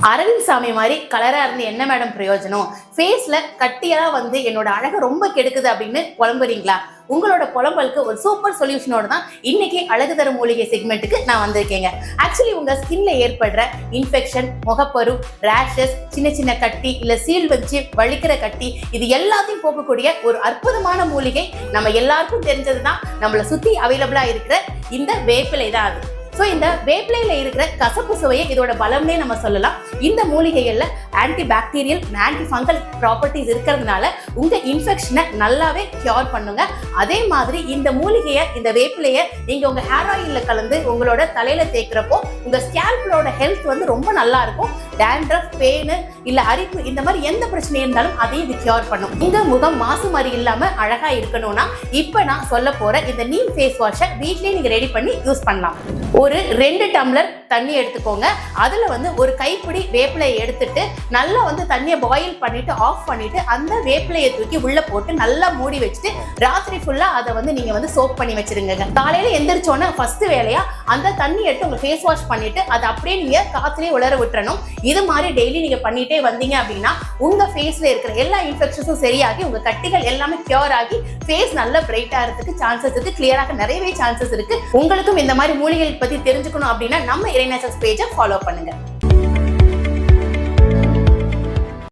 அரவிந்த் சாமி மாதிரி கலரா இருந்து என்ன மேடம் பிரயோஜனம்? ஃபேஸ்ல கட்டியெல்லாம் வந்து என்னோட அழகை ரொம்ப கெடுக்குது அப்படின்னு புலம்புறீங்களா? உங்களோட புலம்பலுக்கு ஒரு சூப்பர் சொல்யூஷனோட தான் இன்னைக்கு அழகு தரும் மூலிகை செக்மெண்ட்டுக்கு நான் வந்திருக்கேங்க. ஆக்சுவலி உங்க ஸ்கின்ல ஏற்படுற இன்ஃபெக்ஷன், முகப்பரு, ரேஷஸ், சின்ன சின்ன கட்டி இல்ல சீல் வச்சு வலிக்கிற கட்டி, இது எல்லாத்தையும் போக்கக்கூடிய ஒரு அற்புதமான மூலிகை நம்ம எல்லாருக்கும் தெரிஞ்சதுதான், நம்மளை சுத்தி அவைலபிளா இருக்கிற இந்த வேப்பிலை தான் அது. ஸோ இந்த வேப்பிலையில இருக்கிற கசப்பு சுவையை இதோட பலம்னே நம்ம சொல்லலாம். இந்த மூலிகைகள்ல anti bacterial anti fungal properties இருக்கிறதுனால உங்க இன்ஃபெக்ஷனை நல்லாவே கியூர் பண்ணுங்க. அதே மாதிரி இந்த மூலிகையை, இந்த வேப்பிலையை நீங்க உங்க ஹேர் ஆயில்ல கலந்து உங்களோட தலையில தேய்க்கிறப்போ உங்க ஸ்கேல்போட ஹெல்த் வந்து ரொம்ப நல்லா இருக்கும். டேண்ட்ரஃப், பெயின் இல்ல அரிப்பு, இந்த மாதிரி எந்த பிரச்சனை இருந்தாலும் அதையும் இது கியூர் பண்ணும். உங்க முகம் மாசு மாதிரி இல்லாம அழகா இருக்கணும்னா இப்ப நான் சொல்ல போற இந்த நீம் ஃபேஸ் வாஷை வீட்லயே நீங்க ரெடி பண்ணி யூஸ் பண்ணலாம். ஒரு 2 டம்ளர் தண்ணி எடுத்துக்கோங்க. அதுல வந்து ஒரு கைப்பிடி வேப்பிலையை எடுத்துட்டு நல்லா வந்து தண்ணியை பாயில் பண்ணிட்டு ஆஃப் பண்ணிட்டு அந்த வேப்பிலையை தூக்கி உள்ள போட்டு நல்லா மூடி வச்சுட்டு ராத்திரி ஃபுல்லா அதை வந்து நீங்க வந்து சோக் பண்ணி வச்சிருங்க. காலையில எந்திரிச்சோன்னா ஃபர்ஸ்ட் வேலையா அந்த தண்ணி எடுத்து உங்க ஃபேஸ் வாஷ் பண்ணிட்டு அதை அப்படியே நீங்க காத்துலயே உலர விட்டுறணும். இது மாதிரி டெய்லி நீங்க பண்ணிட்டே வந்தீங்க அப்படின்னா உங்க ஃபேஸ்ல இருக்கிற எல்லா இன்ஃபெக்ஷன்ஸும் சரியாகி உங்க கட்டிகள் எல்லாமே கியூர் ஆகி ஃபேஸ் நல்லா பிரைட்டா இருக்கிறதுக்கு சான்சஸ் இருக்கு. கிளியராக நிறையவே சான்சஸ் இருக்கு. உங்களுக்கும் இந்த மாதிரி மூலிகைகள் பத்தி தெரிஞ்சுக்கணும் அப்படின்னா நம்ம இறை நேச்சர்ஸ் பேஜை ஃபாலோ பண்ணுங்க.